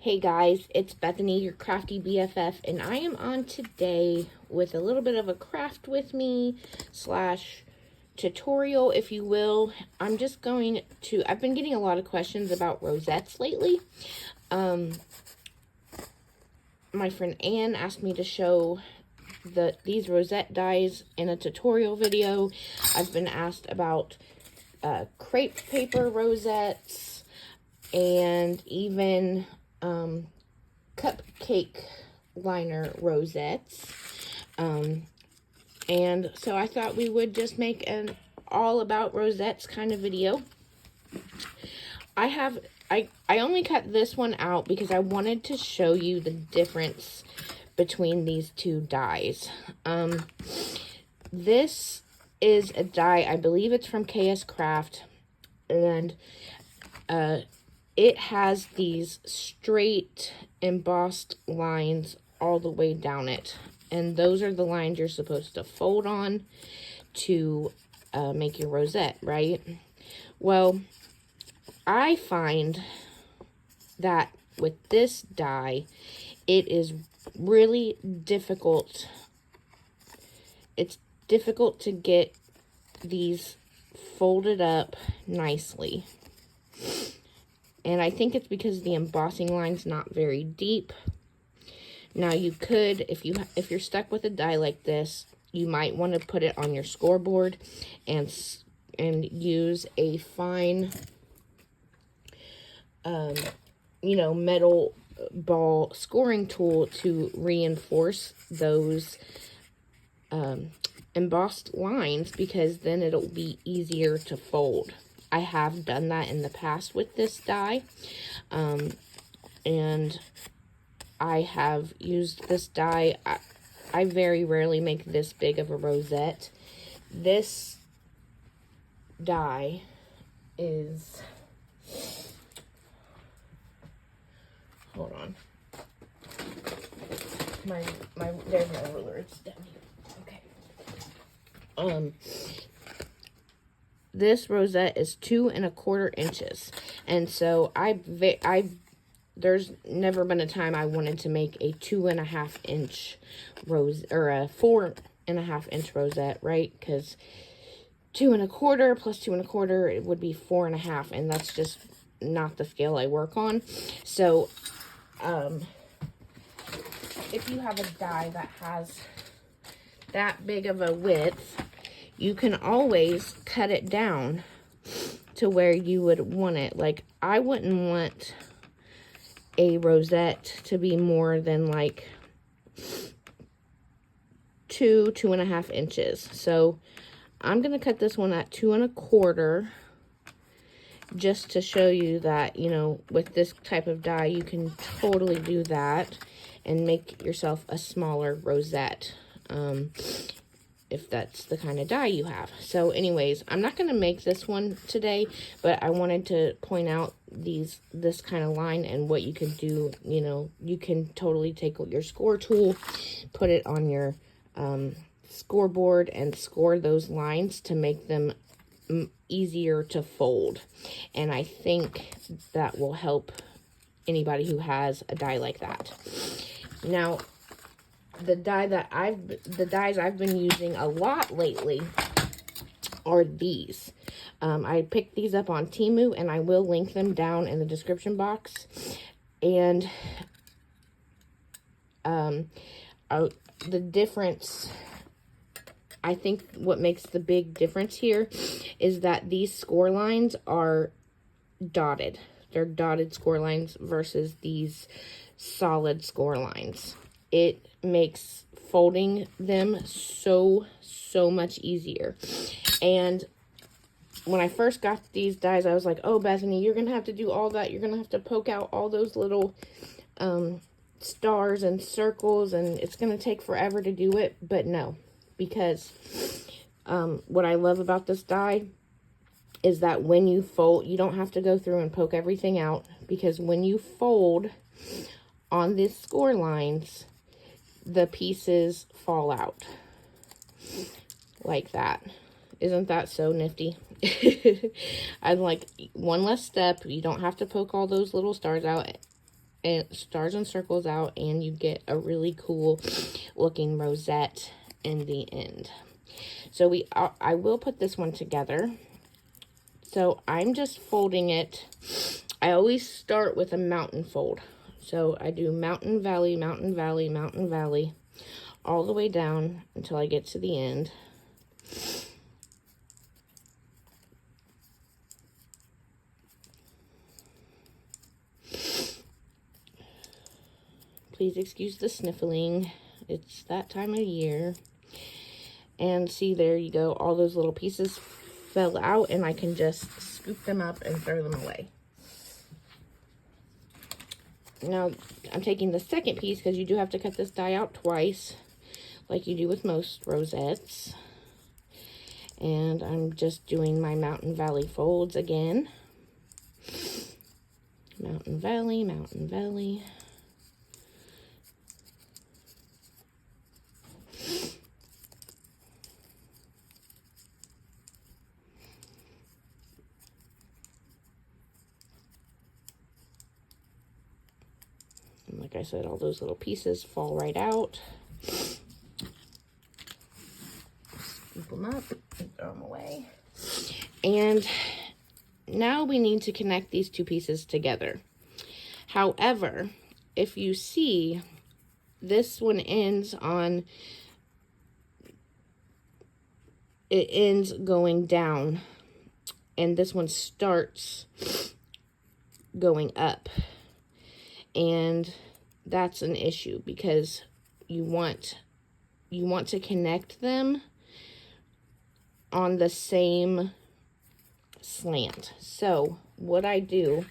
Hey guys, it's Bethany, your crafty BFF, and I am on today with a little bit of a craft with me slash tutorial, if you will. I've been getting a lot of questions about rosettes lately. My friend Anne asked me to show these rosette dies in a tutorial video. I've been asked about crepe paper rosettes and even cupcake liner rosettes. And so I thought we would just make an all about rosettes kind of video. I only cut this one out because I wanted to show you the difference between these two dies. This is a die, I believe it's from KS Craft, and it has these straight embossed lines all the way down it. And those are the lines you're supposed to fold on to make your rosette, right? Well, I find that with this die, it is really difficult. It's difficult to get these folded up nicely. And I think it's because the embossing line's not very deep. Now you could, if you're stuck with a die like this, you might want to put it on your scoreboard and use a fine, metal ball scoring tool to reinforce those embossed lines, because then it'll be easier to fold. I have done that in the past with this die, and I have used this die. I very rarely make this big of a rosette. This die is, hold on, there's my ruler, it's down here. Okay. This rosette is 2 1/4 inches, and so there's never been a time I wanted to make a 2 1/2 inch rose, or a 4 1/2 inch rosette, right? Because 2 1/4 plus 2 1/4, it would be 4 1/2, and that's just not the scale I work on. So, if you have a die that has that big of a width, you can always cut it down to where you would want it. Like, I wouldn't want a rosette to be more than like 2 1/2 inches. So I'm going to cut this one at 2 1/4, just to show you that, with this type of die, you can totally do that and make yourself a smaller rosette. If that's the kind of die you have. So anyways, I'm not going to make this one today, but I wanted to point out this kind of line and what you can do. You can totally take your score tool, put it on your scoreboard, and score those lines to make them easier to fold. And I think that will help anybody who has a die like that. Now, the dies I've been using a lot lately are these. I picked these up on Temu, and I will link them down in the description box. And the difference, I think what makes the big difference here is that these score lines are dotted. They're dotted score lines versus these solid score lines. It makes folding them so much easier. And when I first got these dies, I was like, oh, Bethany, you're gonna have to do all that. You're gonna have to poke out all those little stars and circles, and it's gonna take forever to do it. But no, because what I love about this die is that when you fold, you don't have to go through and poke everything out, because when you fold on these score lines, the pieces fall out like that. Isn't that so nifty? I'm like, one less step. You don't have to poke all those little stars out, and stars and circles out, and you get a really cool looking rosette in the end. So I will put this one together. So I'm just folding it. I always start with a mountain fold. So I do mountain, valley, mountain, valley, mountain, valley, all the way down until I get to the end. Please excuse the sniffling. It's that time of year. And see, there you go. All those little pieces fell out, and I can just scoop them up and throw them away. Now, I'm taking the second piece because you do have to cut this die out twice, like you do with most rosettes. And I'm just doing my mountain valley folds again. Mountain valley, mountain valley. And like I said, all those little pieces fall right out. Scoop them up and throw them away. And now we need to connect these two pieces together. However, if you see, this one ends going down, and this one starts going up. And that's an issue because you want to connect them on the same slant. So what I do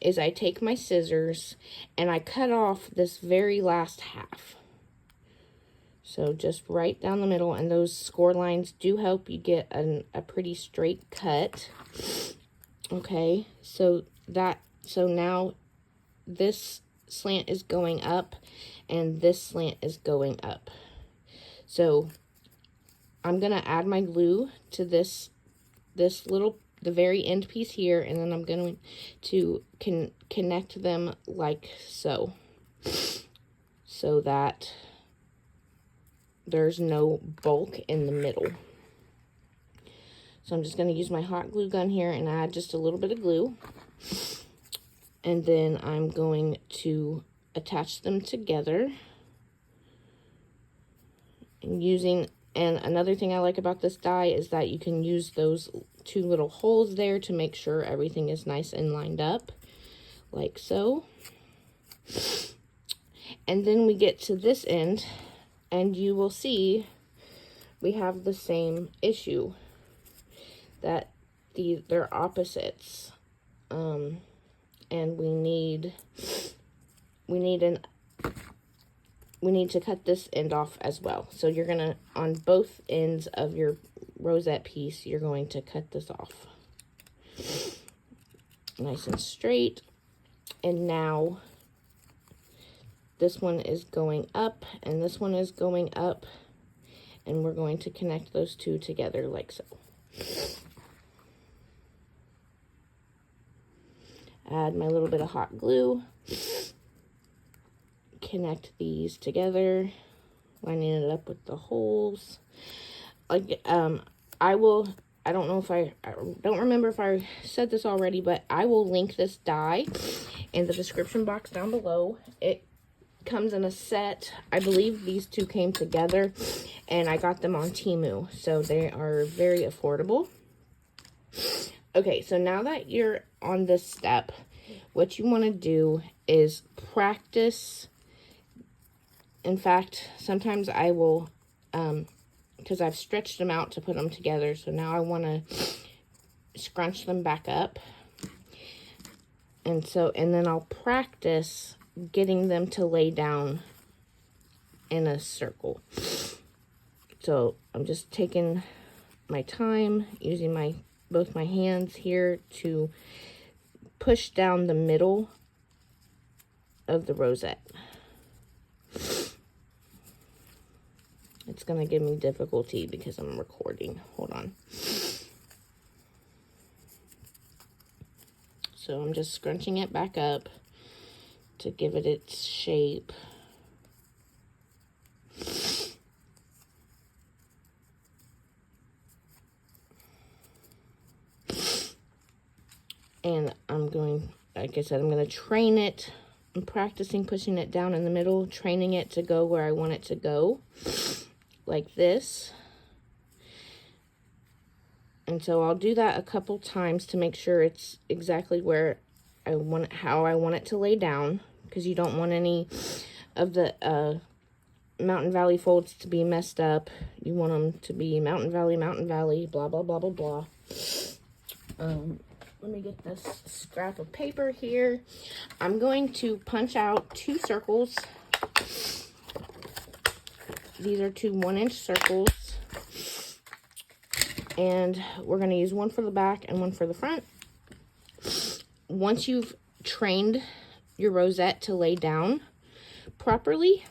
is I take my scissors and I cut off this very last half. So just right down the middle, and those score lines do help you get a pretty straight cut. Okay, so now this slant is going up and this slant is going up. So I'm gonna add my glue to the very end piece here, and then I'm going to connect them like so that there's no bulk in the middle. So I'm just going to use my hot glue gun here and add just a little bit of glue. And then I'm going to attach them together. And another thing I like about this die is that you can use those two little holes there to make sure everything is nice and lined up, like so. And then we get to this end, and you will see we have the same issue, that they're opposites. And we need to cut this end off as well. So you're gonna, on both ends of your rosette piece, you're going to cut this off nice and straight. And now this one is going up and this one is going up, and we're going to connect those two together like so. Add my little bit of hot glue, connect these together, lining it up with the holes. Like, I don't remember if I said this already, but I will link this die in the description box down below. It comes in a set. I believe these two came together, and I got them on Temu, so they are very affordable. Okay, so now that you're on this step, what you want to do is practice. In fact, sometimes I will, because I've stretched them out to put them together, so now I want to scrunch them back up. And then I'll practice getting them to lay down in a circle. So I'm just taking my time, using both my hands here to push down the middle of the rosette. It's going to give me difficulty because I'm recording. Hold on. So I'm just scrunching it back up, to give it its shape. And I'm going, like I said, I'm going to train it. I'm practicing pushing it down in the middle, training it to go where I want it to go, like this. And so I'll do that a couple times to make sure it's exactly where I want it, how I want it to lay down, because you don't want any of the Mountain Valley folds to be messed up. You want them to be Mountain Valley, blah, blah, blah, blah, blah. Let me get this scrap of paper here. I'm going to punch out 2 circles. These are 2 1-inch circles. And we're going to use one for the back and one for the front. Once you've trained your rosette to lay down properly,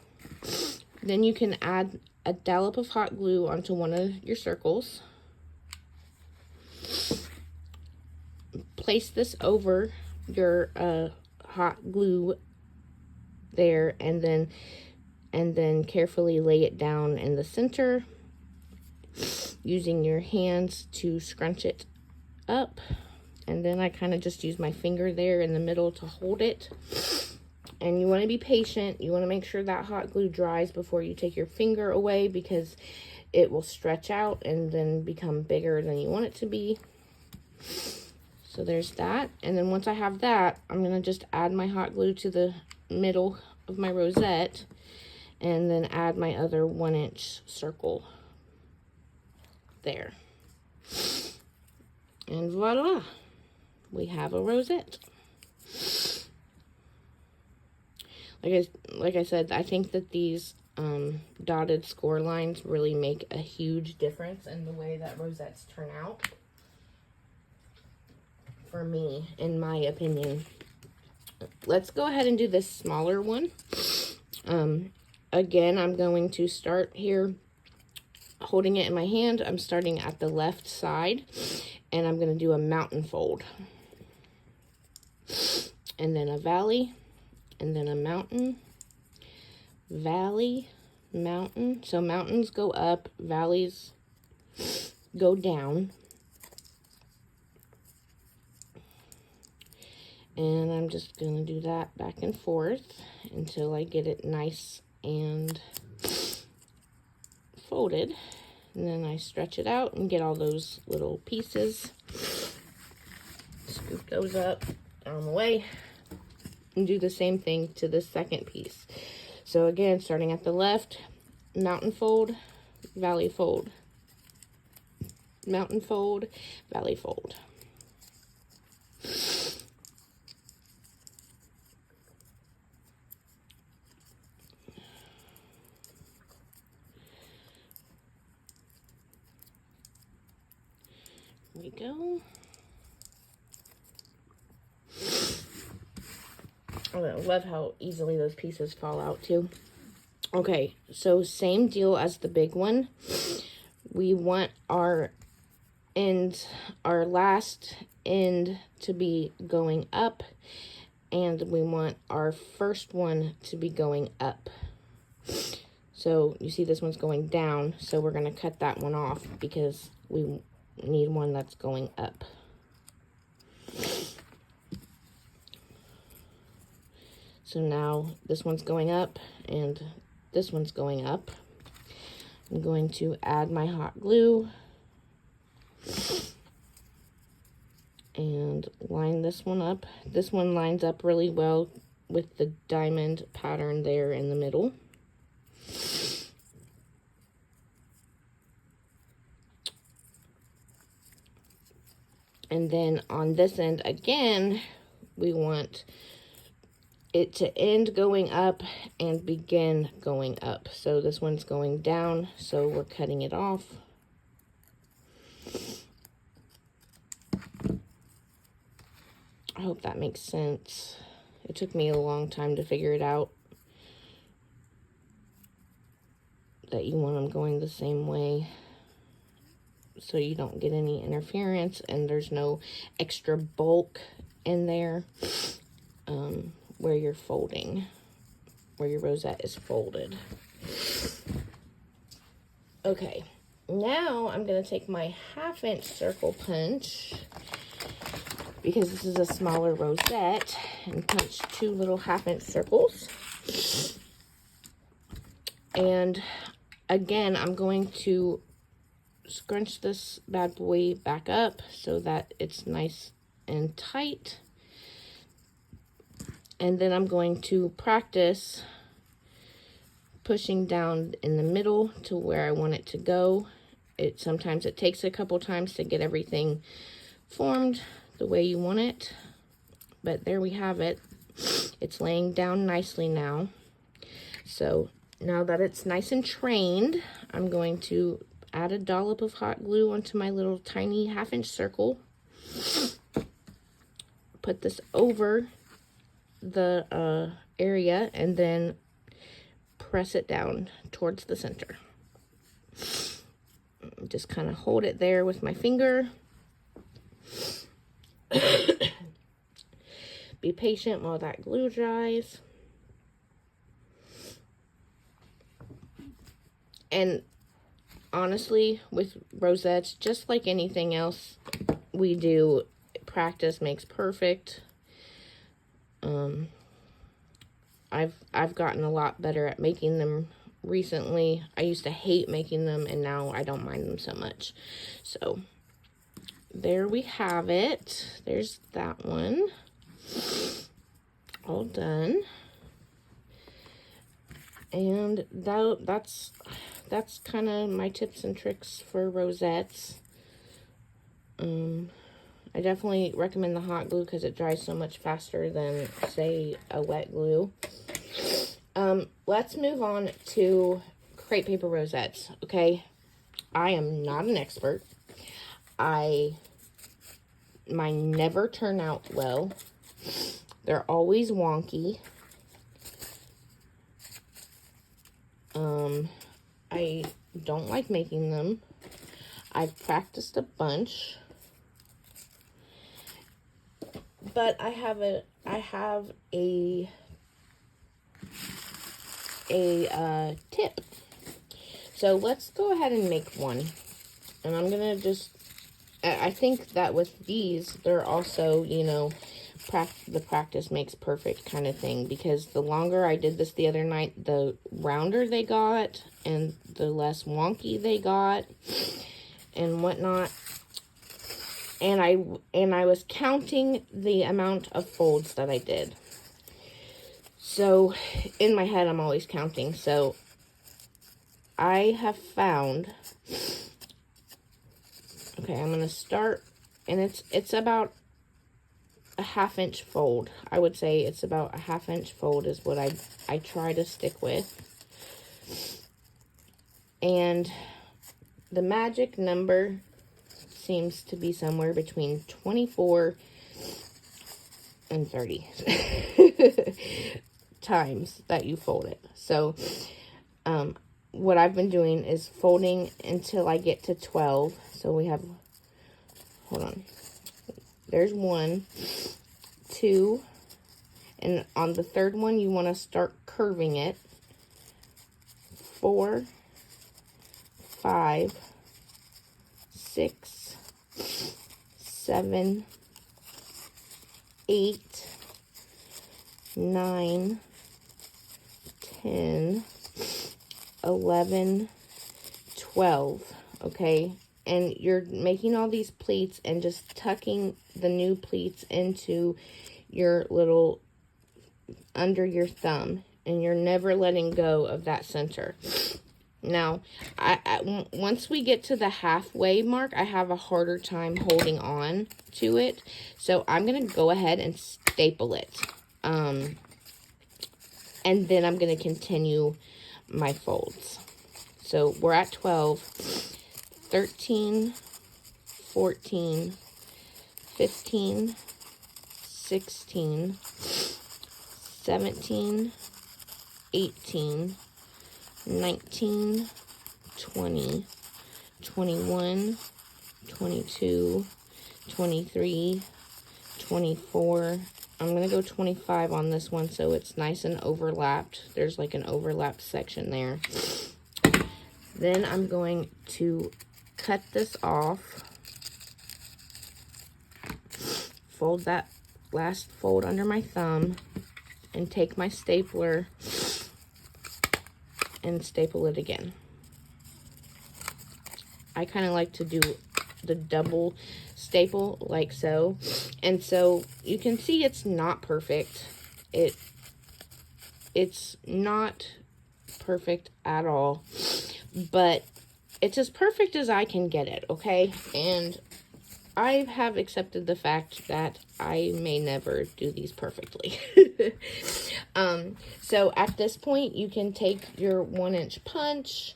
then you can add a dollop of hot glue onto one of your circles. Place this over your hot glue there, and then carefully lay it down in the center, using your hands to scrunch it up. And then I kind of just use my finger there in the middle to hold it. And you want to be patient. You want to make sure that hot glue dries before you take your finger away, because it will stretch out and then become bigger than you want it to be. So there's that. And then once I have that, I'm going to just add my hot glue to the middle of my rosette, and then add my other 1-inch circle there. And voila, we have a rosette. Like I said, I think that these dotted score lines really make a huge difference in the way that rosettes turn out. For me, in my opinion. Let's go ahead and do this smaller one. Again, I'm going to start here holding it in my hand. I'm starting at the left side, and I'm going to do a mountain fold. And then a valley, and then a mountain, valley, mountain. So mountains go up, valleys go down. And I'm just going to do that back and forth until I get it nice and folded. And then I stretch it out and get all those little pieces. Scoop those up on the way. And do the same thing to the second piece. So again, starting at the left, mountain fold, valley fold. Mountain fold, valley fold. There we go. Oh, I love how easily those pieces fall out too. Okay, so same deal as the big one. We want our ends, our last end to be going up, and we want our first one to be going up. So you see this one's going down, so we're going to cut that one off because we need one that's going up. So now this one's going up and this one's going up. I'm going to add my hot glue and line this one up. This one lines up really well with the diamond pattern there in the middle. And then on this end again, we want it to end going up and begin going up. So this one's going down, so we're cutting it off. I hope that makes sense. It took me a long time to figure it out, that you want them going the same way, so you don't get any interference and there's no extra bulk in there. where you're folding, where your rosette is folded. Okay, now I'm going to take my 1/2" circle punch, because this is a smaller rosette, and punch 2 little 1/2" circles. And again, I'm going to scrunch this bad boy back up so that it's nice and tight. And then I'm going to practice pushing down in the middle to where I want it to go. Sometimes it takes a couple times to get everything formed the way you want it. But there we have it. It's laying down nicely now. So now that it's nice and trained, I'm going to add a dollop of hot glue onto my little tiny 1/2" circle. Put this over the area and then press it down towards the center. Just kind of hold it there with my finger. Be patient while that glue dries. And honestly, with rosettes, just like anything else we do, practice makes perfect. I've gotten a lot better at making them recently. I used to hate making them, and now I don't mind them so much. So there we have it. There's that one. All done. And that's kind of my tips and tricks for rosettes. I definitely recommend the hot glue because it dries so much faster than, say, a wet glue. Let's move on to crepe paper rosettes, okay? I am not an expert. Mine never turn out well. They're always wonky. I don't like making them. I've practiced a bunch. But I have a tip. So let's go ahead and make one. And I'm gonna just, I think that with these, they're also, you know, the practice makes perfect kind of thing, because the longer I did this the other night, the rounder they got and the less wonky they got and whatnot. And I was counting the amount of folds that I did. So in my head, I'm always counting. So I have found, okay, I'm going to start, and it's about a 1/2" fold. I would say it's about a 1/2" fold is what I try to stick with. And the magic number seems to be somewhere between 24 and 30 times that you fold it. So what I've been doing is folding until I get to 12. So we have, hold on, there's 1, 2, and on the third one you want to start curving it. 4, 5, 6, 7, 8, 9, 10, 11, 12, okay? And you're making all these pleats and just tucking the new pleats into your little, under your thumb, and you're never letting go of that center. Now, once we get to the halfway mark, I have a harder time holding on to it. So I'm going to go ahead and staple it. And then I'm going to continue my folds. So we're at 12, 13, 14, 15, 16, 17, 18, 19, 20, 21, 22, 23, 24, I'm going to go 25 on this one so it's nice and overlapped. There's like an overlapped section there. Then I'm going to cut this off. Fold that last fold under my thumb and take my stapler and staple it again. I kind of like to do the double staple like so, and so you can see it's not perfect. It's not perfect at all, but it's as perfect as I can get it, okay? And I have accepted the fact that I may never do these perfectly. So at this point, you can take your 1-inch punch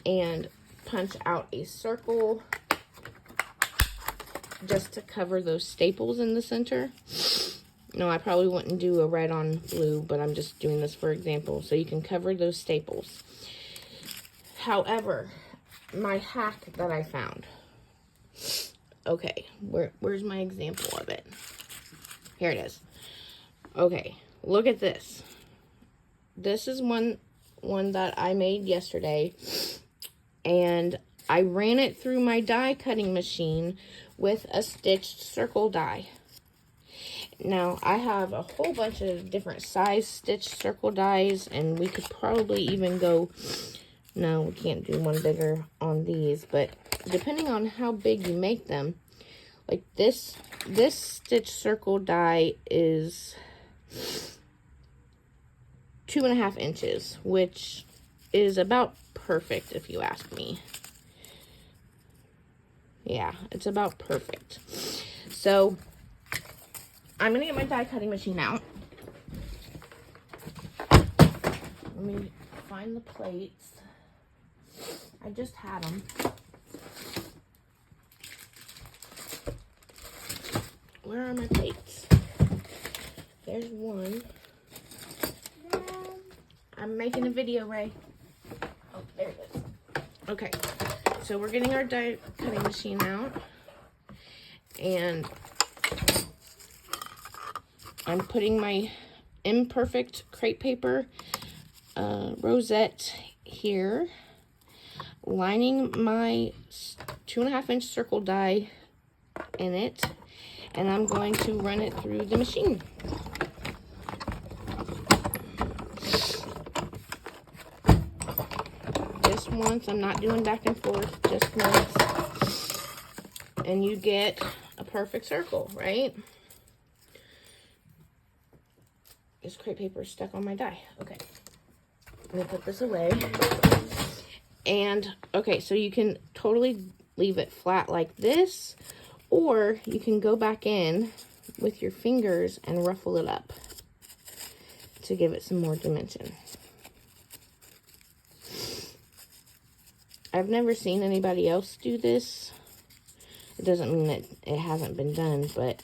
and punch out a circle just to cover those staples in the center. No, I probably wouldn't do a red on blue, but I'm just doing this for example. So you can cover those staples. However, my hack that I found. Okay, where's my example of it? Here it is. Okay, look at this. This is one that I made yesterday, and I ran it through my die cutting machine with a stitched circle die. Now, I have a whole bunch of different size stitched circle dies, and we could probably even go, no, we can't do one bigger on these, but depending on how big you make them, like this stitched circle die is 2.5 inches, which is about perfect if you ask me. Yeah, it's about perfect. So I'm gonna get my die cutting machine out. Let me find the plates. I just had them. Where are my plates? There's one. I'm making a video, Ray. Oh, there it is. Okay, so we're getting our die cutting machine out, and I'm putting my imperfect crepe paper rosette here, lining my 2.5 inch circle die in it, and I'm going to run it through the machine. Just once. I'm not doing back and forth, just once. And you get a perfect circle, right? This crepe paper is stuck on my die. Okay. I'm going to put this away. And, okay, so you can totally leave it flat like this, or you can go back in with your fingers and ruffle it up to give it some more dimension. I've never seen anybody else do this. It doesn't mean that it hasn't been done, but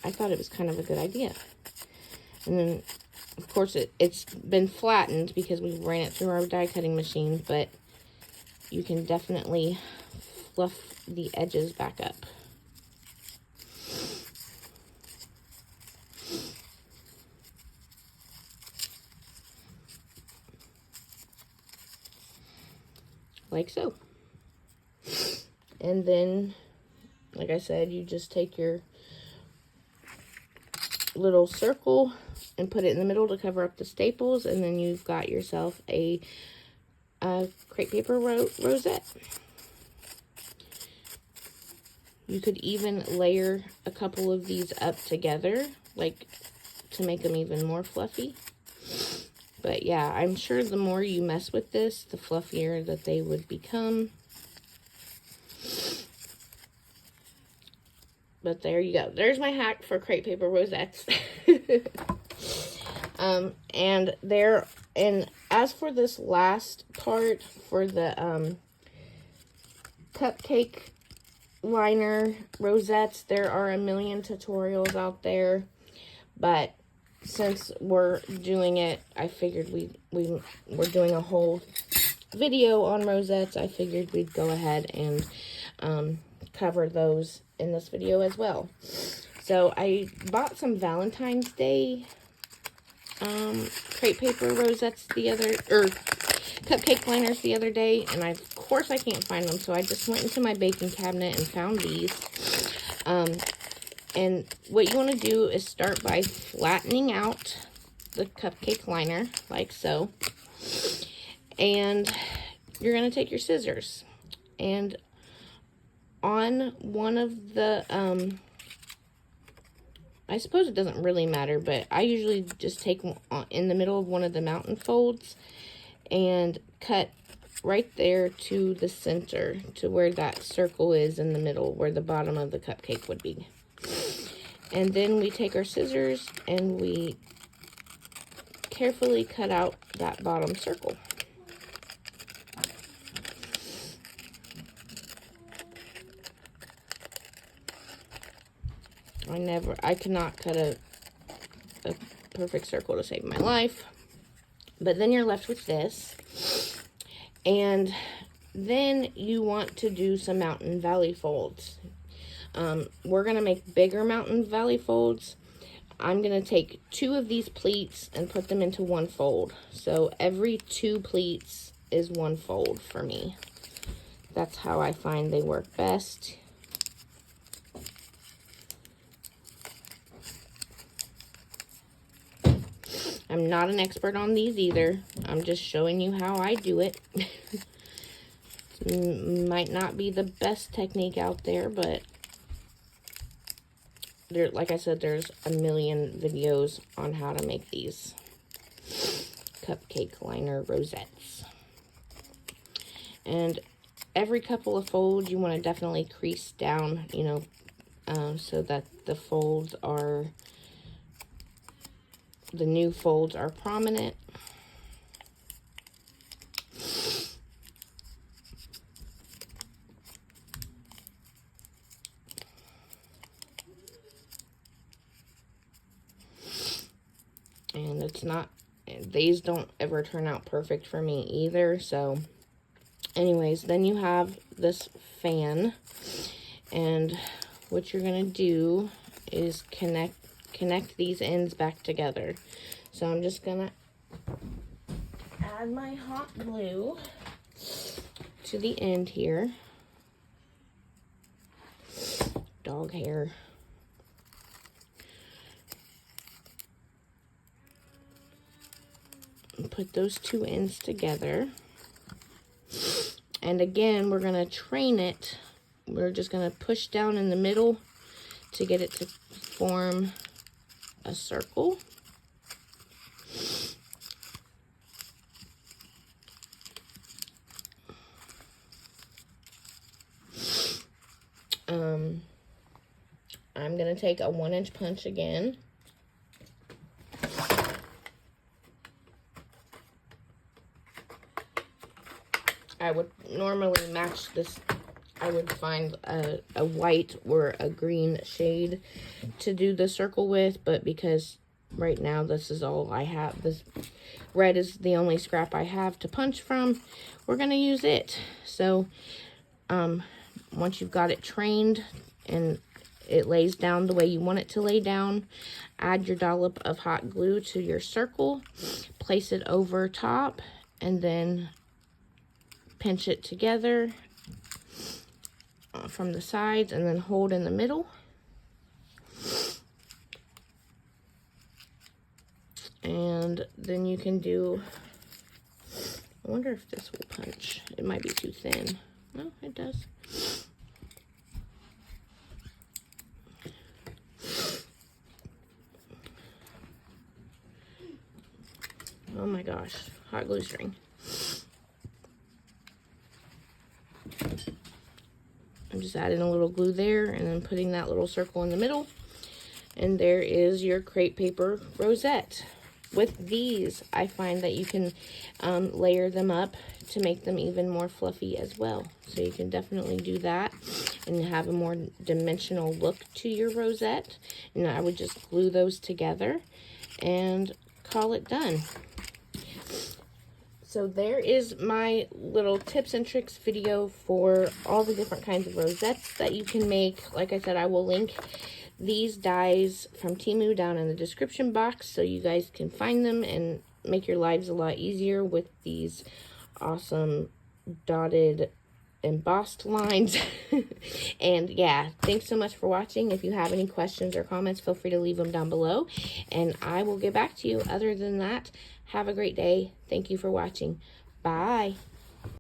I thought it was kind of a good idea. And then, of course, it's been flattened because we ran it through our die cutting machine, but you can definitely fluff the edges back up. Like so. And then, like I said, you just take your little circle and put it in the middle to cover up the staples, and then you've got yourself a crepe paper rosette. You could even layer a couple of these up together, like to make them even more fluffy. But yeah, I'm sure the more you mess with this, the fluffier that they would become. But there you go. There's my hack for crepe paper rosettes. And as for this last part, for the cupcake liner rosettes, there are a million tutorials out there, but since we're doing it, I figured we're doing a whole video on rosettes. I figured we'd go ahead and cover those in this video as well. So I bought some Valentine's Day crepe paper rosettes cupcake liners the other day, and of course I can't find them, so I just went into my baking cabinet and found these. And what you want to do is start by flattening out the cupcake liner, like so. And you're going to take your scissors, and on one of the, I suppose it doesn't really matter, but I usually just take in the middle of one of the mountain folds and cut right there to the center, to where that circle is in the middle, where the bottom of the cupcake would be. And then we take our scissors and we carefully cut out that bottom circle. I cannot cut a perfect circle to save my life. But then you're left with this. And then you want to do some mountain valley folds. We're going to make bigger mountain valley folds. I'm going to take 2 of these pleats and put them into one fold. So every 2 pleats is one fold for me. That's how I find they work best. I'm not an expert on these either. I'm just showing you how I do it. Might not be the best technique out there, but like I said, there's a million videos on how to make these cupcake liner rosettes. And every couple of folds, you want to definitely crease down, you know, so that the folds are, the new folds are prominent. And it's not, these don't ever turn out perfect for me either. So anyways, then you have this fan, and what you're going to do is connect these ends back together. So I'm just going to add my hot glue to the end here. Dog hair. And put those 2 ends together. And again, we're going to train it. We're just going to push down in the middle to get it to form a circle. I'm going to take a 1-inch punch again. I would normally match this. I would find a white or a green shade to do the circle with, but because right now this is all I have, this red is the only scrap I have to punch from, we're going to use it. So once you've got it trained and it lays down the way you want it to lay down, add your dollop of hot glue to your circle, place it over top, and then pinch it together from the sides, and then hold in the middle. And then you can do, I wonder if this will punch. It might be too thin. No, it does. Oh my gosh, hot glue string. I'm just adding a little glue there and then putting that little circle in the middle. And there is your crepe paper rosette. With these, I find that you can layer them up to make them even more fluffy as well. So you can definitely do that and have a more dimensional look to your rosette. And I would just glue those together and call it done. So there is my little tips and tricks video for all the different kinds of rosettes that you can make. Like I said, I will link these dies from Temu down in the description box so you guys can find them and make your lives a lot easier with these awesome dotted embossed lines. And yeah, thanks so much for watching. If you have any questions or comments, feel free to leave them down below and I will get back to you. Other than that, have a great day. Thank you for watching. Bye.